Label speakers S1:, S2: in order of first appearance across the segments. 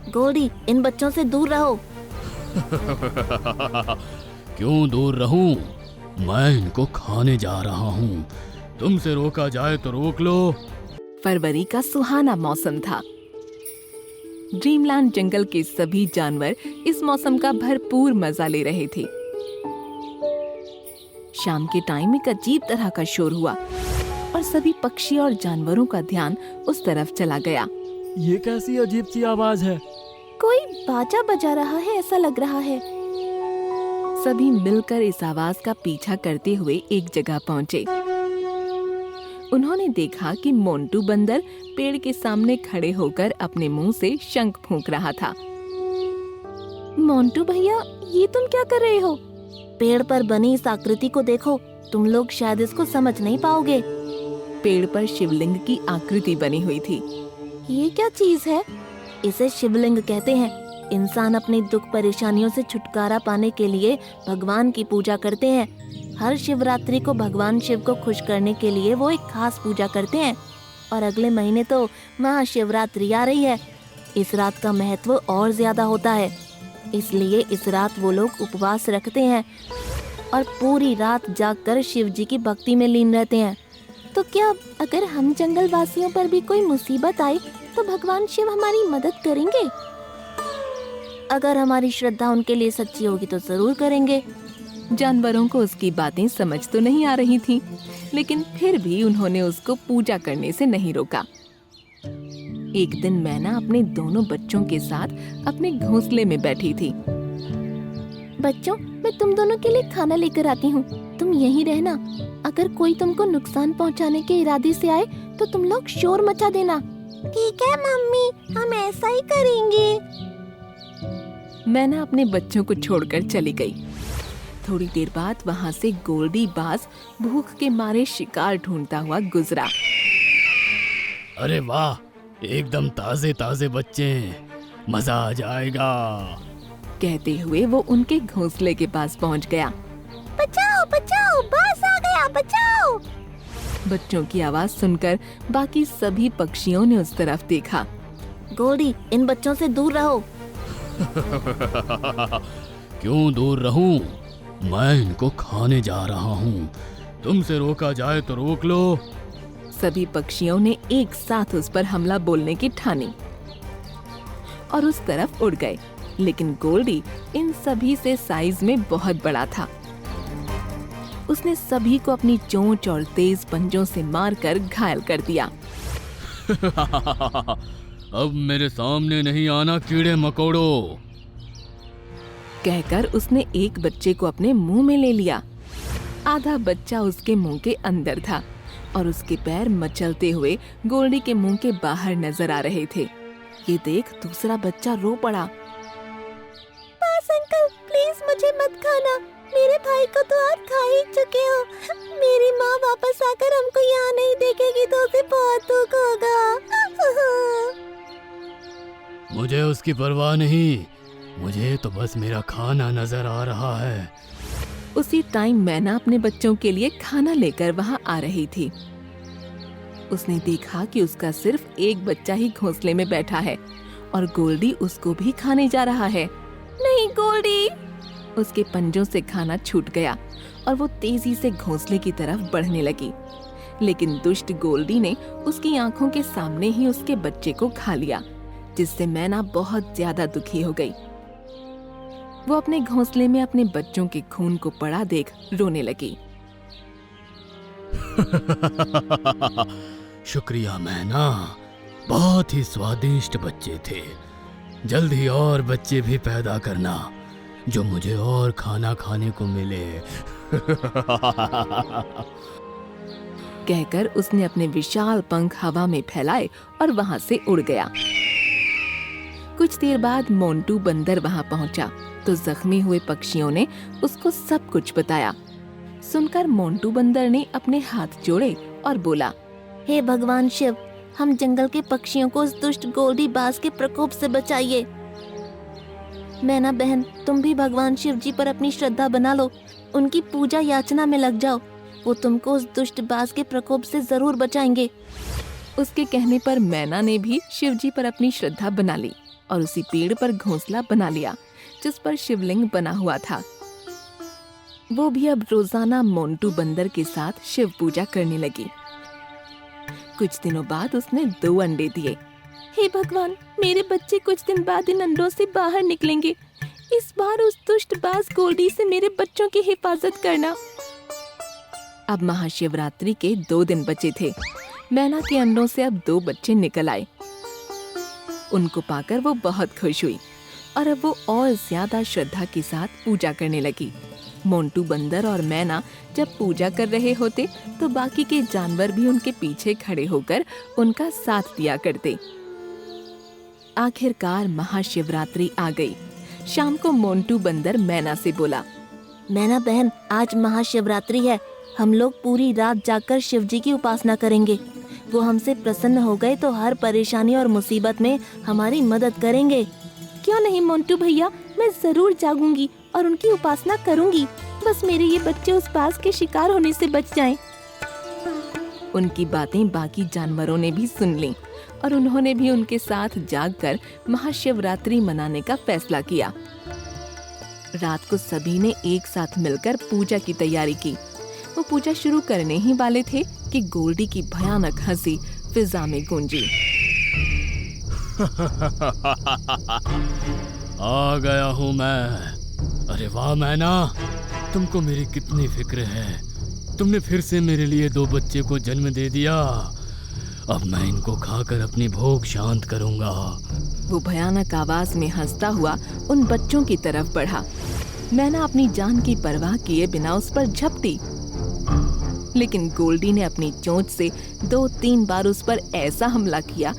S1: गोल्डी, इन बच्चों से दूर रहो।
S2: क्यों दूर रहूं? मैं इनको खाने जा रहा हूँ। तुमसे रोका जाए तो रोक लो।
S3: फरवरी का सुहाना मौसम था। ड्रीमलैंड जंगल के सभी जानवर इस मौसम का भरपूर मजा ले रहे थे। शाम के टाइम एक अजीब तरह का शोर हुआ और सभी पक्षी और जानवरों का ध्यान उस तरफ चला गया।
S4: ये कैसी अजीब सी आवाज है?
S1: कोई बाजा बजा रहा है ऐसा लग रहा है।
S3: सभी मिलकर इस आवाज का पीछा करते हुए एक जगह पहुंचे। उन्होंने देखा कि मोंटू बंदर पेड़ के सामने खड़े होकर अपने मुंह से शंख फूंक रहा था।
S1: मोंटू भैया, ये तुम क्या कर रहे हो? पेड़ पर बनी इस आकृति को देखो, तुम लोग शायद इसको समझ नहीं पाओगे।
S3: पेड़ पर शिवलिंग की आकृति बनी हुई थी।
S1: ये क्या चीज है? इसे शिवलिंग कहते हैं। इंसान अपने दुख परेशानियों से छुटकारा पाने के लिए भगवान की पूजा करते हैं। हर शिवरात्रि को भगवान शिव को खुश करने के लिए वो एक खास पूजा करते हैं। और अगले महीने तो महाशिवरात्रि आ रही है। इस रात का महत्व और ज्यादा होता है, इसलिए इस रात वो लोग उपवास रखते हैं और पूरी रात जागकर शिव जी की भक्ति में लीन रहते हैं। तो क्या अगर हम जंगल वासियों पर भी कोई मुसीबत आए तो भगवान शिव हमारी मदद करेंगे? अगर हमारी श्रद्धा उनके लिए सच्ची होगी तो जरूर करेंगे।
S3: जानवरों को उसकी बातें समझ तो नहीं आ रही थी, लेकिन फिर भी उन्होंने उसको पूजा करने से नहीं रोका। एक दिन मैना अपने दोनों बच्चों के साथ अपने घोंसले में बैठी थी।
S1: बच्चों, मैं तुम दोनों के लिए खाना लेकर आती हूँ, तुम यहीं रहना। अगर कोई तुमको नुकसान पहुँचाने के इरादे से आए तो तुम लोग शोर मचा देना। ठीक है मम्मी, हम ऐसा ही करेंगे।
S3: मैना अपने बच्चों को छोड़कर चली गई। थोड़ी देर बाद वहाँ से गोल्डी बाज भूख के मारे शिकार ढूंढता हुआ गुजरा।
S2: अरे वाह, एकदम ताजे ताजे बच्चे, मजा आ जाएगा।
S3: कहते हुए वो उनके घोंसले के पास पहुँच गया।
S1: बचाओ बचाओ, बाज आ गया, बचाओ।
S3: बच्चों की आवाज सुनकर बाकी सभी पक्षियों ने उस तरफ देखा।
S1: गोल्डी, इन बच्चों से दूर रहो।
S2: क्यों दूर रहूं? मैं इनको खाने जा रहा हूँ। तुमसे रोका जाए तो रोक लो।
S3: सभी पक्षियों ने एक साथ उस पर हमला बोलने की ठानी और उस तरफ उड़ गए, लेकिन गोल्डी इन सभी से साइज में बहुत बड़ा था। उसने सभी को अपनी चोंच और तेज पंजों से मारकर घायल कर दिया।
S2: अब मेरे सामने नहीं आना कीड़े मकोड़ों,
S3: कहकर उसने एक बच्चे को अपने मुंह में ले लिया। आधा बच्चा उसके मुंह के अंदर था और उसके पैर मचलते हुए गोल्डी के मुंह के बाहर नजर आ रहे थे। ये देख दूसरा बच्चा रो पड़ा।
S1: बस अंकल, प्लीज मुझे मत खाना। मेरे भाई को तो आप खा ही चुके हो। मेरी माँ वापस आकर हमको यहाँ नहीं देखेगी तो उसे बहुत दुख होगा।
S2: मुझे उसकी परवाह नहीं, मुझे तो बस मेरा खाना नजर आ रहा है।
S3: उसी टाइम मैना अपने बच्चों के लिए खाना लेकर वहाँ आ रही थी। उसने देखा कि उसका सिर्फ एक बच्चा ही घोंसले में बैठा है और गोल्डी उसको भी खाने जा रहा है।
S1: नहीं गोल्डी!
S3: उसके पंजों से खाना छूट गया और वो तेजी से घोंसले की तरफ बढ़ने लगी, लेकिन दुष्ट गोल्डी ने उसकी आंखों के सामने ही उसके बच्चे को खा लिया, जिससे मैना बहुत ज्यादा दुखी हो गई। वो अपने घोंसले में अपने बच्चों के खून को पड़ा देख रोने लगी।
S2: शुक्रिया मैना, बहुत ही स्वादिष्ट बच्चे थे। जल्दी और बच्चे भी पैदा करना जो मुझे और खाना खाने को मिले।
S3: कहकर उसने अपने विशाल पंख हवा में फैलाए और वहां से उड़ गया। कुछ देर बाद मोंटू बंदर वहां पहुंचा तो जख्मी हुए पक्षियों ने उसको सब कुछ बताया। सुनकर मोंटू बंदर ने अपने हाथ जोड़े और बोला,
S1: हे भगवान शिव, हम जंगल के पक्षियों को उस दुष्ट गोल्डी बाज के प्रकोप से बचाइए। मैना बहन, तुम भी भगवान शिव जी पर अपनी श्रद्धा बना लो, उनकी पूजा याचना में लग जाओ, वो तुमको उस दुष्ट बाज के प्रकोप से जरूर बचाएंगे।
S3: उसके कहने पर मैना ने भी शिव जी पर अपनी श्रद्धा बना ली और उसी पेड़ पर घोंसला बना लिया जिस पर शिवलिंग बना हुआ था। वो भी अब रोजाना मोंटू बंदर के साथ शिव पूजा करने लगी। कुछ दिनों बाद उसने 2 अंडे दिए।
S1: हे भगवान, मेरे बच्चे कुछ दिन बाद इन अंडों से बाहर निकलेंगे। इस बार उस दुष्ट बाज गोल्डी से मेरे बच्चों की हिफाजत करना।
S3: अब महाशिवरात्रि के 2 दिन बचे थे। मैना के अंडों से अब 2 बच्चे निकल आए। उनको पाकर वो बहुत खुश हुई और अब वो और ज्यादा श्रद्धा के साथ पूजा करने लगी। मोंटू बंदर और मैना जब पूजा कर रहे होते तो बाकी के जानवर भी उनके पीछे खड़े होकर उनका साथ दिया करते। आखिरकार महाशिवरात्रि आ गई। शाम को मोंटू बंदर मैना से बोला,
S1: मैना बहन, आज महाशिवरात्रि है। हम लोग पूरी रात जाकर शिव जी की उपासना करेंगे। वो हमसे प्रसन्न हो गए तो हर परेशानी और मुसीबत में हमारी मदद करेंगे। क्यों नहीं मोंटू भैया, मैं जरूर जागूंगी और उनकी उपासना करूंगी। बस मेरे ये बच्चे उस बाज के शिकार होने से बच जाएं।
S3: उनकी बातें बाकी जानवरों ने भी सुन लीं और उन्होंने भी उनके साथ जागकर महाशिवरात्रि मनाने का फैसला किया। रात को सभी ने एक साथ मिलकर पूजा की तैयारी की। वो पूजा शुरू करने ही वाले थे कि गोल्डी की भयानक हंसी फिजा में गूंजी।
S2: आ गया हूँ मैं। अरे वाह मैना, तुमको मेरी कितनी फिक्र है। तुमने फिर से मेरे लिए 2 बच्चे को जन्म दे दिया। अब मैं इनको खाकर अपनी भूख शांत करूंगा।
S3: वो भयानक आवाज में हंसता हुआ उन बच्चों की तरफ बढ़ा। मैना अपनी जान की परवाह किए बिना उस पर झपटी, लेकिन गोल्डी ने अपनी चोंच से 2-3 बार उस पर ऐसा हमला किया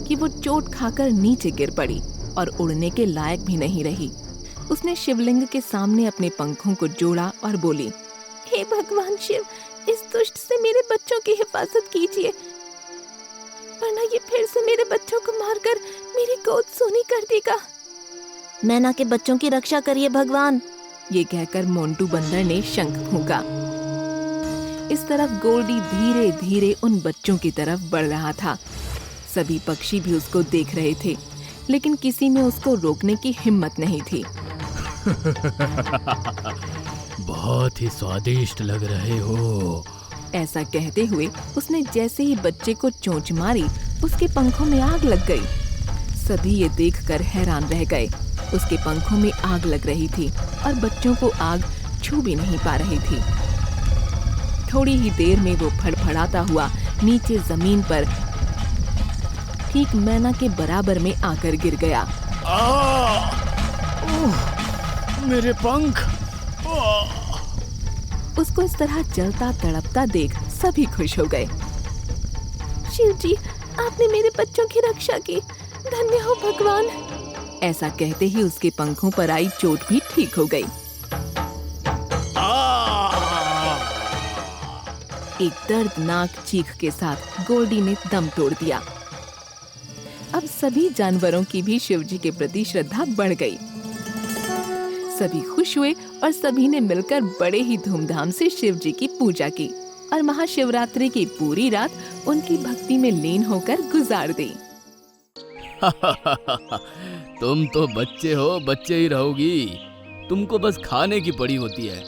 S3: कि वो चोट खाकर नीचे गिर पड़ी और उड़ने के लायक भी नहीं रही। उसने शिवलिंग के सामने अपने पंखों को जोड़ा और बोली,
S1: हे भगवान शिव, इस दुष्ट से मेरे बच्चों की हिफाजत कीजिए, वरना ये फिर से मेरे बच्चों को मारकर मेरी गोद सूनी कर देगा। मैना के बच्चों की रक्षा करिए भगवान।
S3: ये कहकर मोंटू बंदर ने शंख फूंका। इस तरफ गोल्डी धीरे धीरे उन बच्चों की तरफ बढ़ रहा था। सभी पक्षी भी उसको देख रहे थे, लेकिन किसी में उसको रोकने की हिम्मत नहीं थी।
S2: बहुत ही स्वादिष्ट लग रहे हो।
S3: ऐसा कहते हुए उसने जैसे ही बच्चे को चोंच मारी, उसके पंखों में आग लग गई। सभी ये देखकर हैरान रह गए। उसके पंखों में आग लग रही थी और बच्चों को आग छू भी नहीं पा रही थी। थोड़ी ही देर में वो फड़फड़ाता हुआ नीचे जमीन पर ठीक मैना के बराबर में आकर गिर गया।
S2: मेरे पंख!
S3: उसको इस तरह जलता तड़पता देख सभी खुश हो गए।
S1: शिव जी, आपने मेरे बच्चों की रक्षा की। धन्य हो भगवान।
S3: ऐसा कहते ही उसके पंखों पर आई चोट भी ठीक हो गई। एक दर्दनाक चीख के साथ गोल्डी ने दम तोड़ दिया। अब सभी जानवरों की भी शिवजी के प्रति श्रद्धा बढ़ गई। सभी खुश हुए और सभी ने मिलकर बड़े ही धूमधाम से शिवजी की पूजा की और महाशिवरात्रि की पूरी रात उनकी भक्ति में लीन होकर गुजार दी।
S2: तुम तो बच्चे हो, बच्चे ही रहोगी। तुमको बस खाने की पड़ी होती है।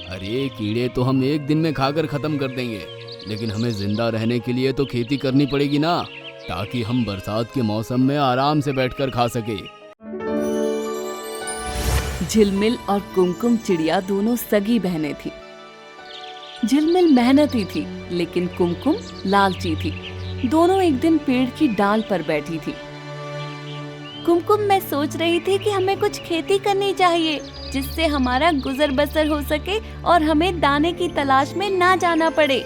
S2: अरे कीड़े तो हम एक दिन में खाकर खत्म कर देंगे, लेकिन हमें जिंदा रहने के लिए तो खेती करनी पड़ेगी ना, ताकि हम बरसात के मौसम में आराम से बैठकर खा सके।
S5: झिलमिल और कुमकुम चिड़िया दोनों सगी बहनें थी। झिलमिल मेहनती थी, लेकिन कुमकुम लालची थी। दोनों एक दिन पेड़ की डाल पर बैठी थी।
S1: कुमकुम, मैं सोच रही थी कि हमें कुछ खेती करनी चाहिए, जिससे हमारा गुजर बसर हो सके और हमें दाने की तलाश में ना जाना पड़े।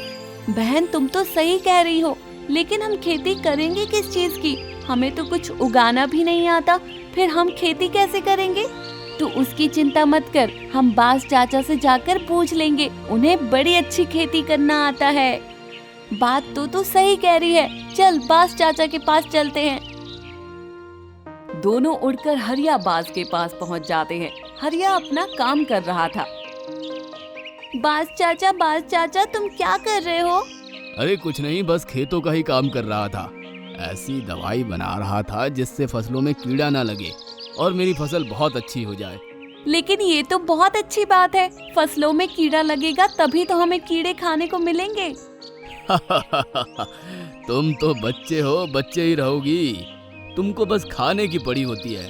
S1: बहन, तुम तो सही कह रही हो, लेकिन हम खेती करेंगे किस चीज की? हमें तो कुछ उगाना भी नहीं आता, फिर हम खेती कैसे करेंगे? तू उसकी चिंता मत कर, हम बास चाचा से जाकर पूछ लेंगे, उन्हें बड़ी अच्छी खेती करना आता है। बात तो सही कह रही है, चल बास चाचा के पास चलते हैं।
S5: दोनों उड़कर हरिया बाज के पास पहुंच जाते हैं। हरिया अपना काम कर रहा था।
S1: बास चाचा, तुम क्या कर रहे हो?
S2: अरे कुछ नहीं, बस खेतों का ही काम कर रहा था। ऐसी दवाई बना रहा था जिससे फसलों में कीड़ा ना लगे और मेरी फसल बहुत अच्छी हो जाए।
S5: लेकिन ये तो बहुत अच्छी बात है, फसलों में कीड़ा लगेगा तभी तो हमें कीड़े खाने को मिलेंगे।
S2: तुम तो बच्चे हो, बच्चे ही रहोगी। तुमको बस खाने की पड़ी होती है।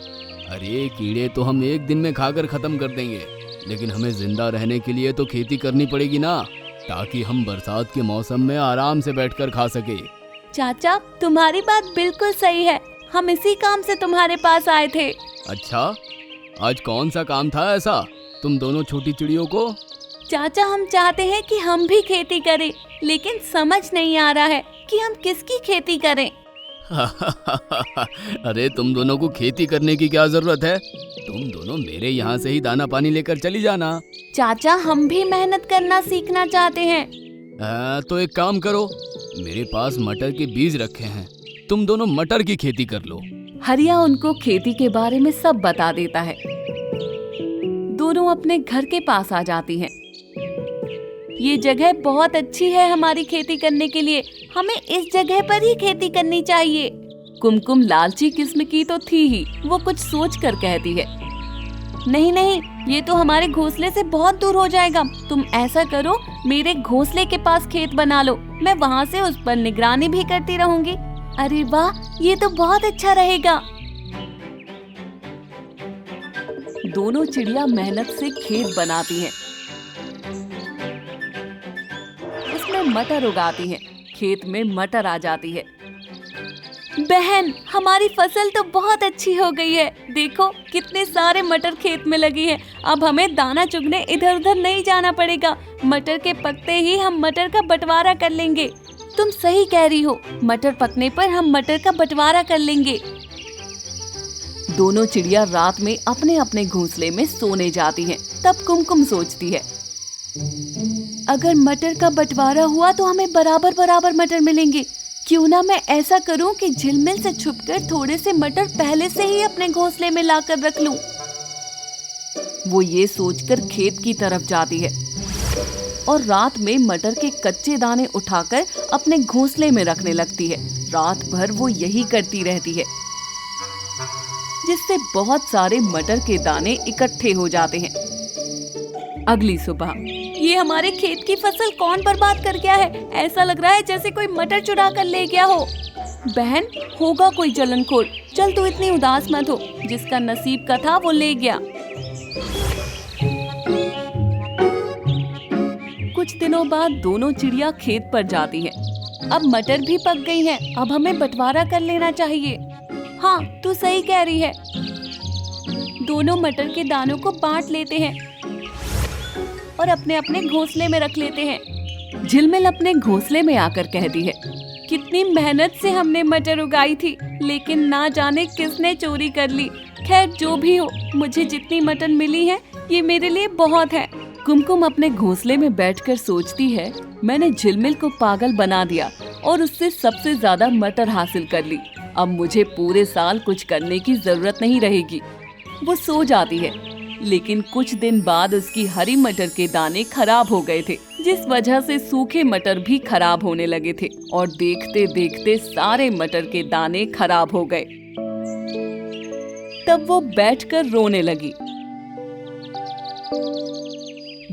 S2: अरे कीड़े तो हम एक दिन में खाकर खत्म कर देंगे, लेकिन हमें जिंदा रहने के लिए तो खेती करनी पड़ेगी ना, ताकि हम बरसात के मौसम में आराम से बैठकर खा सके।
S5: चाचा, तुम्हारी बात बिल्कुल सही है, हम इसी काम से तुम्हारे पास आए थे।
S2: अच्छा, आज कौन सा काम था ऐसा तुम दोनों छोटी चिड़ियों को?
S5: चाचा, हम चाहते हैं कि हम भी खेती करें, लेकिन समझ नहीं आ रहा है कि हम किसकी खेती करें।
S2: अरे तुम दोनों को खेती करने की क्या जरूरत है? तुम दोनों मेरे यहाँ से ही दाना पानी लेकर चली जाना।
S5: चाचा, हम भी मेहनत करना सीखना चाहते हैं।
S2: तो एक काम करो, मेरे पास मटर के बीज रखे हैं, तुम दोनों मटर की खेती कर लो।
S5: हरिया उनको खेती के बारे में सब बता देता है। दोनों अपने घर के पास आ जाती हैं। ये जगह बहुत अच्छी है हमारी खेती करने के लिए, हमें इस जगह पर ही खेती करनी चाहिए। कुमकुम लालची किस्म की तो थी ही, वो कुछ सोच कर कहती है, नहीं नहीं, ये तो हमारे घोंसले से बहुत दूर हो जाएगा। तुम ऐसा करो, मेरे घोंसले के पास खेत बना लो, मैं वहाँ से उस पर निगरानी भी करती रहूंगी। अरे वाह, ये तो बहुत अच्छा रहेगा। दोनों चिड़िया मेहनत से खेत बनाती हैं, उसमें मटर उगाती हैं, खेत में मटर आ जाती है। बहन, हमारी फसल तो बहुत अच्छी हो गई है, देखो कितने सारे मटर खेत में लगी है। अब हमें दाना चुगने इधर उधर नहीं जाना पड़ेगा, मटर के पकते ही हम मटर का बंटवारा कर लेंगे। तुम सही कह रही हो, मटर पकने पर हम मटर का बंटवारा कर लेंगे। दोनों चिड़िया रात में अपने अपने घोंसले में सोने जाती हैं। तब कुमकुम सोचती है, अगर मटर का बंटवारा हुआ तो हमें बराबर बराबर मटर मिलेंगे। क्यों ना मैं ऐसा करूं कि झिलमिल से छुपकर थोड़े से मटर पहले से ही अपने घोंसले में लाकर रख लूं। वो ये सोचकर खेत की तरफ जाती है और रात में मटर के कच्चे दाने उठाकर अपने घोंसले में रखने लगती है। रात भर वो यही करती रहती है, जिससे बहुत सारे मटर के दाने इकट्ठे हो जाते हैं। अगली सुबह, ये हमारे खेत की फसल कौन बर्बाद कर गया है? ऐसा लग रहा है जैसे कोई मटर चुरा कर ले गया हो। बहन, होगा कोई जलनखोर, चल तू इतनी उदास मत हो, जिसका नसीब का था वो ले गया। कुछ दिनों बाद दोनों चिड़िया खेत पर जाती हैं। अब मटर भी पक गई हैं, अब हमें बंटवारा कर लेना चाहिए। हाँ, तू सही कह रही है। दोनों मटर के दानों को बांट लेते हैं और अपने अपने घोंसले में रख लेते हैं। झिलमिल अपने घोंसले में आकर कहती है, कितनी मेहनत से हमने मटर उगाई थी, लेकिन ना जाने किसने चोरी कर ली। खैर जो भी हो, मुझे जितनी मटर मिली है ये मेरे लिए बहुत है। कुमकुम अपने घोंसले में बैठकर सोचती है, मैंने झिलमिल को पागल बना दिया और उससे सबसे ज्यादा मटर हासिल कर ली। अब मुझे पूरे साल कुछ करने की जरूरत नहीं रहेगी। वो सो जाती है, लेकिन कुछ दिन बाद उसकी हरी मटर के दाने खराब हो गए थे, जिस वजह से सूखे मटर भी खराब होने लगे थे और देखते देखते सारे मटर के दाने खराब हो गए। तब वो बैठकर रोने लगी।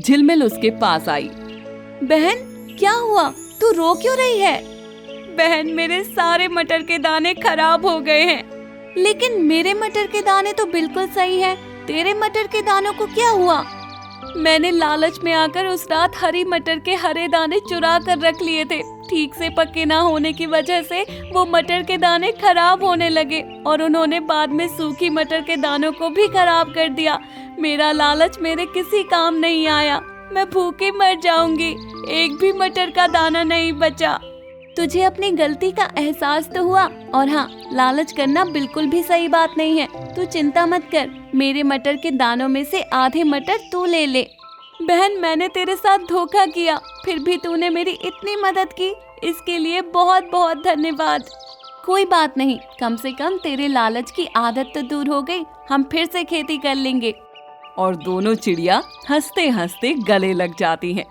S5: झिलमिल उसके पास आई। बहन, क्या हुआ? तू रो क्यों रही है? बहन, मेरे सारे मटर के दाने खराब हो गए हैं। लेकिन मेरे मटर के दाने तो बिल्कुल सही हैं। तेरे मटर के दानों को क्या हुआ? मैंने लालच में आकर उस रात हरी मटर के हरे दाने चुरा कर रख लिए थे। ठीक से पके ना होने की वजह से वो मटर के दाने खराब होने लगे और उन्होंने बाद में सूखी मटर के दानों को भी खराब कर दिया। मेरा लालच मेरे किसी काम नहीं आया। मैं भूखे मर जाऊंगी, एक भी मटर का दाना नहीं बचा। तुझे अपनी गलती का एहसास तो हुआ, और हाँ, लालच करना बिल्कुल भी सही बात नहीं है। तू चिंता मत कर, मेरे मटर के दानों में से आधे मटर तू ले ले। बहन, मैंने तेरे साथ धोखा किया, फिर भी तूने मेरी इतनी मदद की, इसके लिए बहुत बहुत धन्यवाद। कोई बात नहीं, कम से कम तेरे लालच की आदत तो दूर हो गई। हम फिर से खेती कर लेंगे। और दोनों चिड़िया हंसते हंसते गले लग जाती हैं।